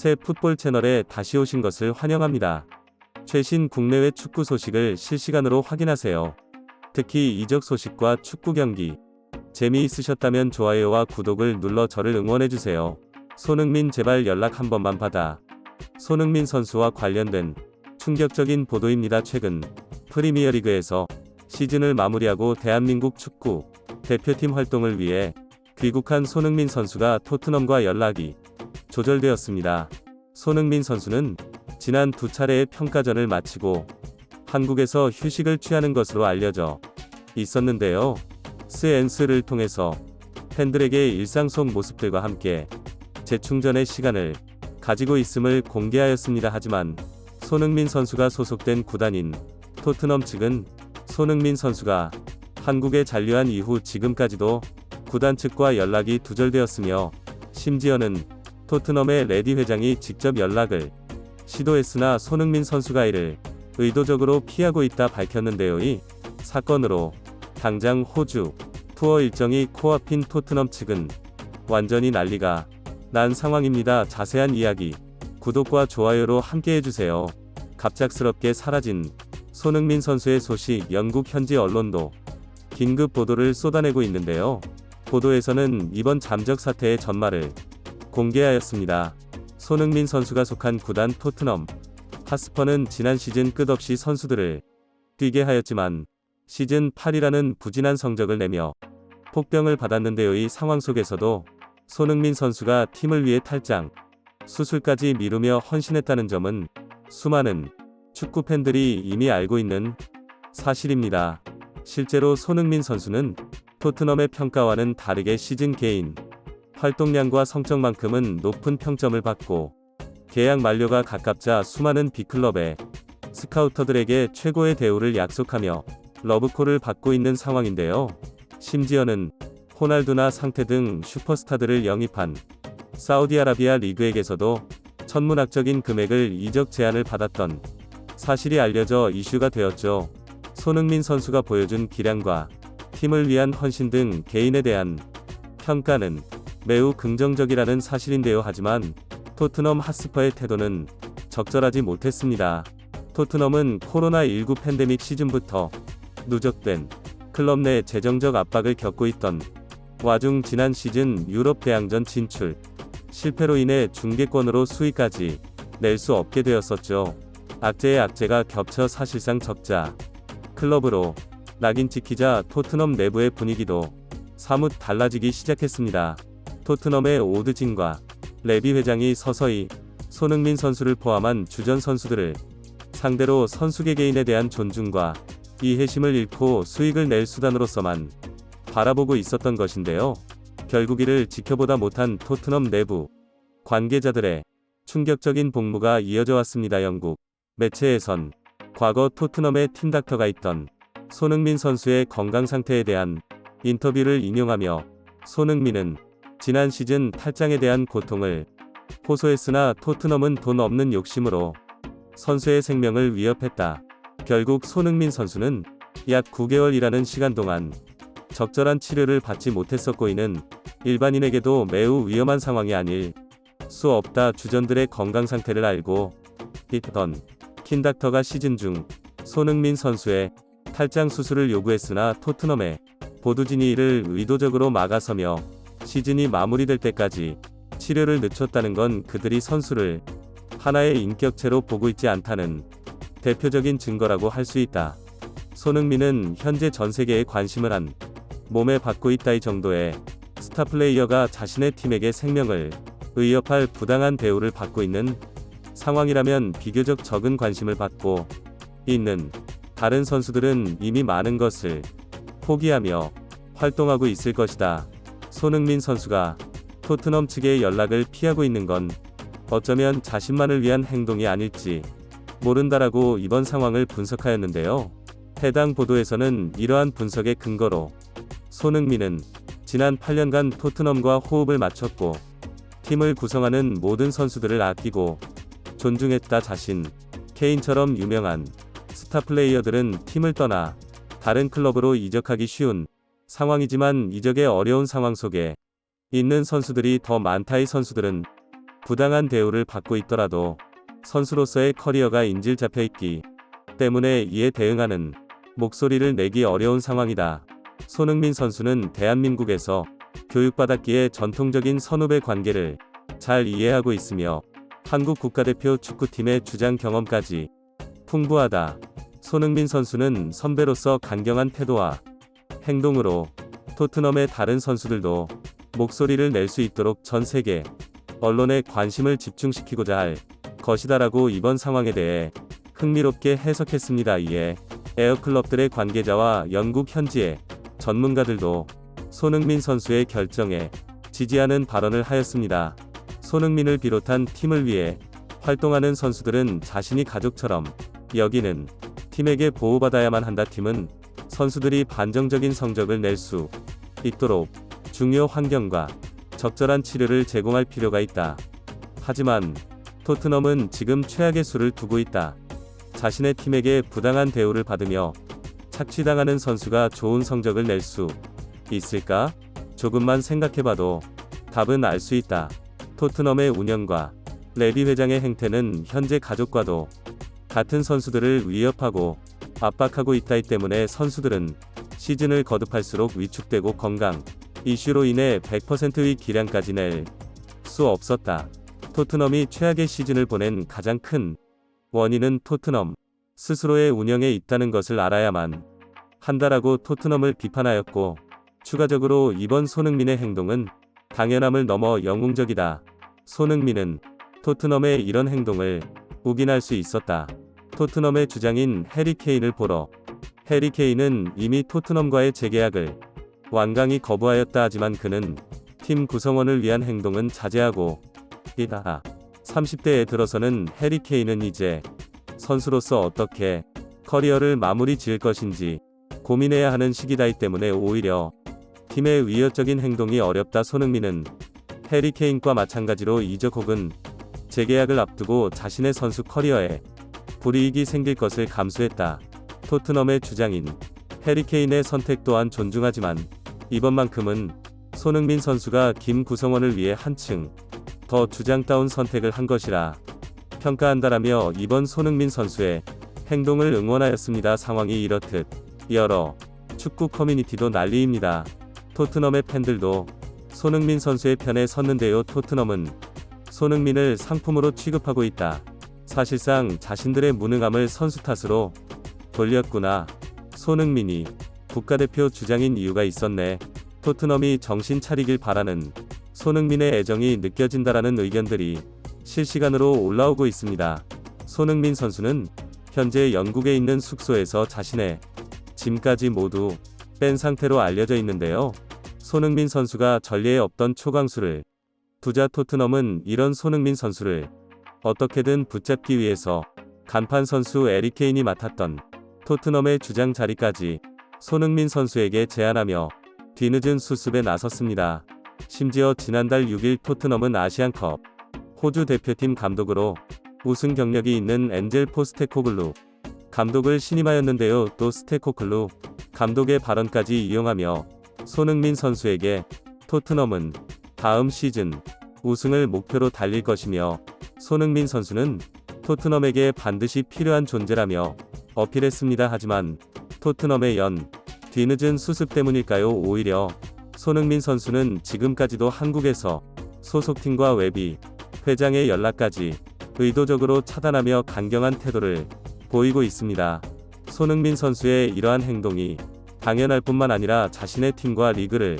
새 풋볼 채널에 다시 오신 것을 환영합니다. 최신 국내외 축구 소식을 실시간으로 확인하세요. 특히 이적 소식과 축구 경기 재미있으셨다면 좋아요와 구독을 눌러 저를 응원해주세요. 손흥민 제발 연락 한 번만 받아. 손흥민 선수와 관련된 충격적인 보도입니다. 최근 프리미어리그에서 시즌을 마무리하고 대한민국 축구 대표팀 활동을 위해 귀국한 손흥민 선수가 토트넘과 연락이 조절되었습니다. 손흥민 선수는 지난 두 차례의 평가전을 마치고 한국에서 휴식을 취하는 것으로 알려져 있었는데요. SNS를 통해서 팬들에게 일상 속 모습들과 함께 재충전의 시간을 가지고 있음을 공개하였습니다. 하지만 손흥민 선수가 소속된 구단인 토트넘 측은 손흥민 선수가 한국에 잔류한 이후 지금까지도 구단 측과 연락이 두절되었으며 심지어는 토트넘의 레디 회장이 직접 연락을 시도했으나 손흥민 선수가 이를 의도적으로 피하고 있다 밝혔는데요. 이 사건으로 당장 호주 투어 일정이 코앞인 토트넘 측은 완전히 난리가 난 상황입니다. 자세한 이야기 구독과 좋아요로 함께 해주세요. 갑작스럽게 사라진 손흥민 선수의 소식, 영국 현지 언론도 긴급 보도를 쏟아내고 있는데요. 보도에서는 이번 잠적 사태의 전말을 공개하였습니다. 손흥민 선수가 속한 구단 토트넘 핫스퍼는 지난 시즌 끝없이 선수들을 뛰게 하였지만 시즌 8위라는 부진한 성적을 내며 폭병을 받았는데요. 이 상황 속에서도 손흥민 선수가 팀을 위해 탈장, 수술까지 미루며 헌신했다는 점은 수많은 축구 팬들이 이미 알고 있는 사실입니다. 실제로 손흥민 선수는 토트넘의 평가와는 다르게 시즌 개인 활동량과 성적만큼은 높은 평점을 받고 계약 만료가 가깝자 수많은 빅클럽의 스카우터들에게 최고의 대우를 약속하며 러브콜을 받고 있는 상황인데요. 심지어는 호날두나 상태 등 슈퍼스타들을 영입한 사우디아라비아 리그에게서도 천문학적인 금액을 이적 제안을 받았던 사실이 알려져 이슈가 되었죠. 손흥민 선수가 보여준 기량과 팀을 위한 헌신 등 개인에 대한 평가는 매우 긍정적이라는 사실인데요. 하지만 토트넘 핫스퍼의 태도는 적절하지 못했습니다. 토트넘은 코로나19 팬데믹 시즌부터 누적된 클럽 내 재정적 압박을 겪고 있던 와중 지난 시즌 유럽 대항전 진출 실패로 인해 중계권으로 수익까지 낼 수 없게 되었었죠. 악재의 악재가 겹쳐 사실상 적자 클럽으로 낙인 찍히자 토트넘 내부의 분위기도 사뭇 달라지기 시작했습니다. 토트넘의 오드진과 레비 회장이 서서히 손흥민 선수를 포함한 주전 선수들을 상대로 선수 개개인에 대한 존중과 이해심을 잃고 수익을 낼 수단으로서만 바라보고 있었던 것인데요. 결국 이를 지켜보다 못한 토트넘 내부 관계자들의 충격적인 복무가 이어져 왔습니다. 영국 매체에선 과거 토트넘의 팀닥터가 있던 손흥민 선수의 건강 상태에 대한 인터뷰를 인용하며 손흥민은 지난 시즌 탈장에 대한 고통을 호소했으나 토트넘은 돈 없는 욕심으로 선수의 생명을 위협했다. 결국 손흥민 선수는 약 9개월이라는 시간 동안 적절한 치료를 받지 못했었고 이는 일반인에게도 매우 위험한 상황이 아닐 수 없다. 주전들의 건강 상태를 알고 있던 킨닥터가 시즌 중 손흥민 선수의 탈장 수술을 요구했으나 토트넘의 보도진이 이를 의도적으로 막아서며 시즌이 마무리될 때까지 치료를 늦췄다는 건 그들이 선수를 하나의 인격체로 보고 있지 않다는 대표적인 증거라고 할 수 있다. 손흥민은 현재 전 세계에 관심을 한 몸에 받고 있다. 이 정도의 스타 플레이어가 자신의 팀에게 생명을 위협할 부당한 대우를 받고 있는 상황이라면 비교적 적은 관심을 받고 있는 다른 선수들은 이미 많은 것을 포기하며 활동하고 있을 것이다. 손흥민 선수가 토트넘 측의 연락을 피하고 있는 건 어쩌면 자신만을 위한 행동이 아닐지 모른다라고 이번 상황을 분석하였는데요. 해당 보도에서는 이러한 분석의 근거로 손흥민은 지난 8년간 토트넘과 호흡을 맞췄고 팀을 구성하는 모든 선수들을 아끼고 존중했다. 자신 케인처럼 유명한 스타 플레이어들은 팀을 떠나 다른 클럽으로 이적하기 쉬운 상황이지만 이적의 어려운 상황 속에 있는 선수들이 더 많다. 이 선수들은 부당한 대우를 받고 있더라도 선수로서의 커리어가 인질 잡혀 있기 때문에 이에 대응하는 목소리를 내기 어려운 상황이다. 손흥민 선수는 대한민국에서 교육받았기에 전통적인 선후배 관계를 잘 이해하고 있으며 한국 국가대표 축구팀의 주장 경험까지 풍부하다. 손흥민 선수는 선배로서 강경한 태도와 행동으로 토트넘의 다른 선수들도 목소리를 낼 수 있도록 전 세계 언론의 관심을 집중시키고자 할 것이다라고 이번 상황에 대해 흥미롭게 해석했습니다. 이에 에어클럽들의 관계자와 영국 현지의 전문가들도 손흥민 선수의 결정에 지지하는 발언을 하였습니다. 손흥민을 비롯한 팀을 위해 활동하는 선수들은 자신이 가족처럼 여기는 팀에게 보호받아야만 한다. 팀은 선수들이 반정적인 성적을 낼 수 있도록 중요 환경과 적절한 치료를 제공할 필요가 있다. 하지만 토트넘은 지금 최악의 수를 두고 있다. 자신의 팀에게 부당한 대우를 받으며 착취당하는 선수가 좋은 성적을 낼 수 있을까? 조금만 생각해봐도 답은 알 수 있다. 토트넘의 운영과 레비 회장의 행태는 현재 가족과도 같은 선수들을 위협하고 압박하고 있다. 때문에 선수들은 시즌을 거듭할수록 위축되고 건강 이슈로 인해 100%의 기량까지 낼 수 없었다. 토트넘이 최악의 시즌을 보낸 가장 큰 원인은 토트넘 스스로의 운영에 있다는 것을 알아야만 한다라고 토트넘을 비판하였고, 추가적으로 이번 손흥민의 행동은 당연함을 넘어 영웅적이다. 손흥민은 토트넘의 이런 행동을 묵인할 수 있었다. 토트넘의 주장인 해리 케인을 보러. 해리 케인은 이미 토트넘과의 재계약을 완강히 거부하였다. 하지만 그는 팀 구성원을 위한 행동은 자제하고 있다. 30대에 들어서는 해리 케인은 이제 선수로서 어떻게 커리어를 마무리 지을 것인지 고민해야 하는 시기다. 때문에 오히려 팀의 위협적인 행동이 어렵다. 손흥민은 해리 케인과 마찬가지로 이적 혹은 재계약을 앞두고 자신의 선수 커리어에 불이익이 생길 것을 감수했다. 토트넘의 주장인 해리 케인의 선택 또한 존중하지만 이번만큼은 손흥민 선수가 김 구성원을 위해 한층 더 주장다운 선택을 한 것이라 평가한다라며 이번 손흥민 선수의 행동을 응원하였습니다. 상황이 이렇듯 여러 축구 커뮤니티도 난리입니다. 토트넘의 팬들도 손흥민 선수의 편에 섰는데요. 토트넘은 손흥민을 상품으로 취급하고 있다. 사실상 자신들의 무능함을 선수 탓으로 돌렸구나. 손흥민이 국가대표 주장인 이유가 있었네. 토트넘이 정신 차리길 바라는 손흥민의 애정이 느껴진다라는 의견들이 실시간으로 올라오고 있습니다. 손흥민 선수는 현재 영국에 있는 숙소에서 자신의 짐까지 모두 뺀 상태로 알려져 있는데요. 손흥민 선수가 전례에 없던 초강수를 두자 토트넘은 이런 손흥민 선수를 어떻게든 붙잡기 위해서 간판 선수 에리 케인이 맡았던 토트넘의 주장 자리까지 손흥민 선수에게 제안하며 뒤늦은 수습에 나섰습니다. 심지어 지난달 6일 토트넘은 아시안컵 호주 대표팀 감독으로 우승 경력이 있는 엔젤 포스테코글루 감독을 신임하였는데요. 또 스테코글루 감독의 발언까지 이용하며 손흥민 선수에게 토트넘은 다음 시즌 우승을 목표로 달릴 것이며 손흥민 선수는 토트넘에게 반드시 필요한 존재라며 어필했습니다. 하지만 토트넘의 뒤늦은 수습 때문일까요? 오히려 손흥민 선수는 지금까지도 한국에서 소속팀과 웨비 회장의 연락까지 의도적으로 차단하며 강경한 태도를 보이고 있습니다. 손흥민 선수의 이러한 행동이 당연할 뿐만 아니라 자신의 팀과 리그를